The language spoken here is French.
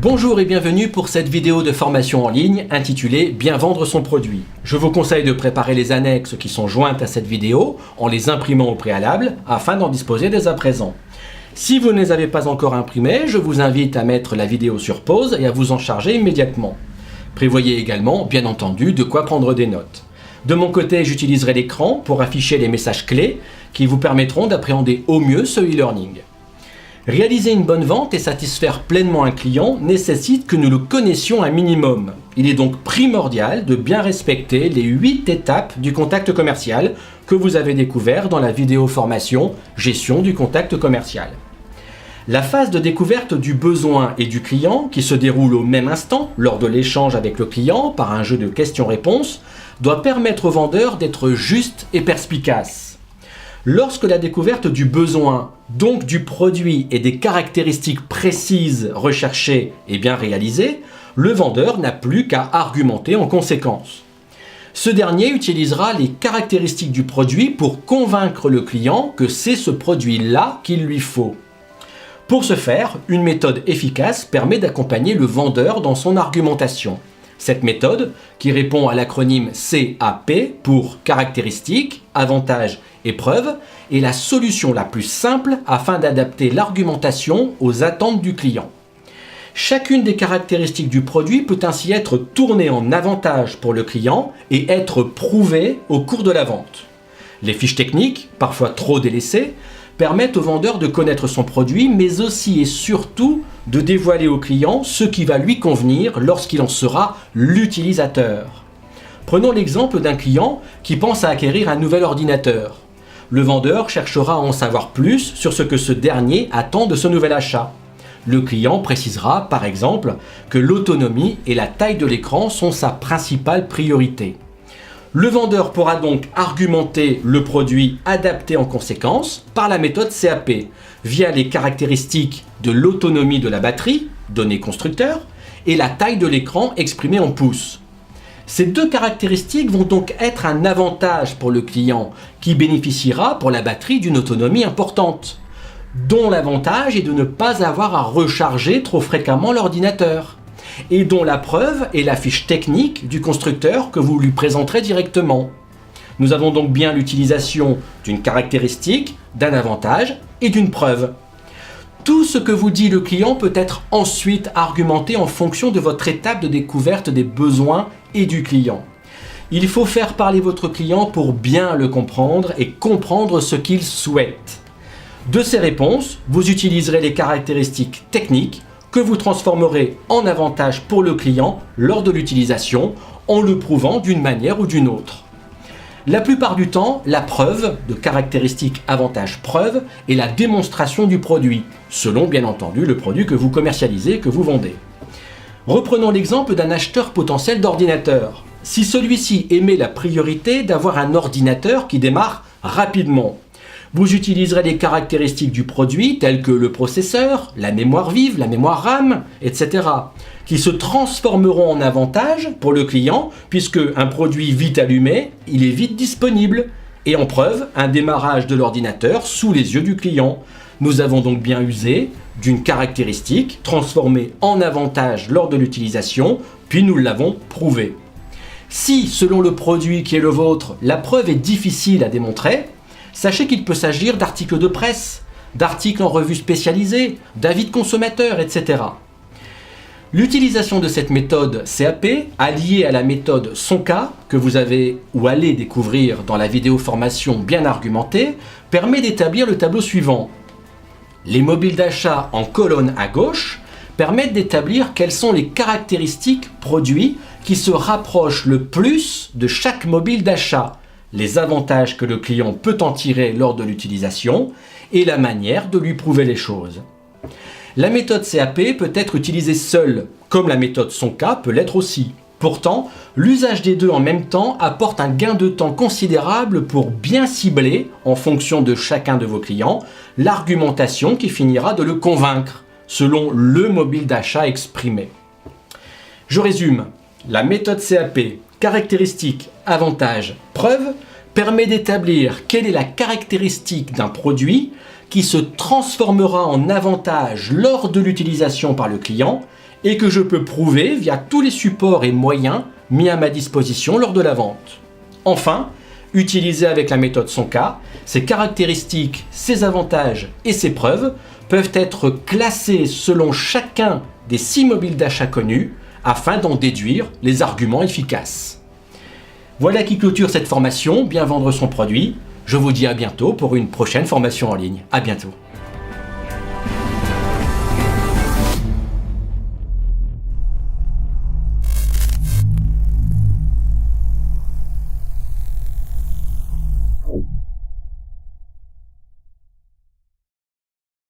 Bonjour et bienvenue pour cette vidéo de formation en ligne intitulée « Bien vendre son produit ». Je vous conseille de préparer les annexes qui sont jointes à cette vidéo en les imprimant au préalable afin d'en disposer dès à présent. Si vous ne les avez pas encore imprimés, je vous invite à mettre la vidéo sur pause et à vous en charger immédiatement. Prévoyez également, bien entendu, de quoi prendre des notes. De mon côté, j'utiliserai l'écran pour afficher les messages clés qui vous permettront d'appréhender au mieux ce e-learning. Réaliser une bonne vente et satisfaire pleinement un client nécessite que nous le connaissions un minimum. Il est donc primordial de bien respecter les 8 étapes du contact commercial que vous avez découvert dans la vidéo formation « Gestion du contact commercial ». La phase de découverte du besoin et du client, qui se déroule au même instant lors de l'échange avec le client par un jeu de questions-réponses, doit permettre au vendeur d'être juste et perspicace. Lorsque la découverte du besoin, donc du produit et des caractéristiques précises recherchées est bien réalisée, le vendeur n'a plus qu'à argumenter en conséquence. Ce dernier utilisera les caractéristiques du produit pour convaincre le client que c'est ce produit-là qu'il lui faut. Pour ce faire, une méthode efficace permet d'accompagner le vendeur dans son argumentation. Cette méthode, qui répond à l'acronyme CAP pour caractéristiques, avantages et preuves, est la solution la plus simple afin d'adapter l'argumentation aux attentes du client. Chacune des caractéristiques du produit peut ainsi être tournée en avantage pour le client et être prouvée au cours de la vente. Les fiches techniques, parfois trop délaissées, permettent au vendeur de connaître son produit, mais aussi et surtout de dévoiler au client ce qui va lui convenir lorsqu'il en sera l'utilisateur. Prenons l'exemple d'un client qui pense à acquérir un nouvel ordinateur. Le vendeur cherchera à en savoir plus sur ce que ce dernier attend de ce nouvel achat. Le client précisera par exemple que l'autonomie et la taille de l'écran sont sa principale priorité. Le vendeur pourra donc argumenter le produit adapté en conséquence par la méthode CAP, via les caractéristiques de l'autonomie de la batterie, donnée constructeur, et la taille de l'écran exprimée en pouces. Ces deux caractéristiques vont donc être un avantage pour le client, qui bénéficiera pour la batterie d'une autonomie importante, dont l'avantage est de ne pas avoir à recharger trop fréquemment l'ordinateur, et dont la preuve est la fiche technique du constructeur que vous lui présenterez directement. Nous avons donc bien l'utilisation d'une caractéristique, d'un avantage et d'une preuve. Tout ce que vous dit le client peut être ensuite argumenté en fonction de votre étape de découverte des besoins et du client. Il faut faire parler votre client pour bien le comprendre et comprendre ce qu'il souhaite. De ces réponses, vous utiliserez les caractéristiques techniques que vous transformerez en avantage pour le client lors de l'utilisation en le prouvant d'une manière ou d'une autre. La plupart du temps, la preuve de caractéristiques avantage-preuve est la démonstration du produit, selon bien entendu le produit que vous commercialisez et que vous vendez. Reprenons l'exemple d'un acheteur potentiel d'ordinateur. Si celui-ci émet la priorité d'avoir un ordinateur qui démarre rapidement, vous utiliserez les caractéristiques du produit telles que le processeur, la mémoire vive, la mémoire RAM, etc. qui se transformeront en avantage pour le client puisque un produit vite allumé, il est vite disponible. Et en preuve, un démarrage de l'ordinateur sous les yeux du client. Nous avons donc bien usé d'une caractéristique transformée en avantage lors de l'utilisation, puis nous l'avons prouvé. Si, selon le produit qui est le vôtre, la preuve est difficile à démontrer, sachez qu'il peut s'agir d'articles de presse, d'articles en revue spécialisée, d'avis de consommateurs, etc. L'utilisation de cette méthode CAP, alliée à la méthode SONCA, que vous avez ou allez découvrir dans la vidéo formation bien argumentée, permet d'établir le tableau suivant. Les mobiles d'achat en colonne à gauche permettent d'établir quelles sont les caractéristiques produits qui se rapprochent le plus de chaque mobile d'achat, les avantages que le client peut en tirer lors de l'utilisation et la manière de lui prouver les choses. La méthode CAP peut être utilisée seule, comme la méthode SONCA peut l'être aussi. Pourtant, l'usage des deux en même temps apporte un gain de temps considérable pour bien cibler, en fonction de chacun de vos clients, l'argumentation qui finira de le convaincre, selon le mobile d'achat exprimé. Je résume, la méthode CAP, caractéristiques, avantages, preuves, permet d'établir quelle est la caractéristique d'un produit qui se transformera en avantage lors de l'utilisation par le client et que je peux prouver via tous les supports et moyens mis à ma disposition lors de la vente. Enfin, utilisé avec la méthode Sonka, ses caractéristiques, ses avantages et ses preuves peuvent être classés selon chacun des 6 mobiles d'achat connus afin d'en déduire les arguments efficaces. Voilà qui clôture cette formation, bien vendre son produit. Je vous dis à bientôt pour une prochaine formation en ligne. À bientôt.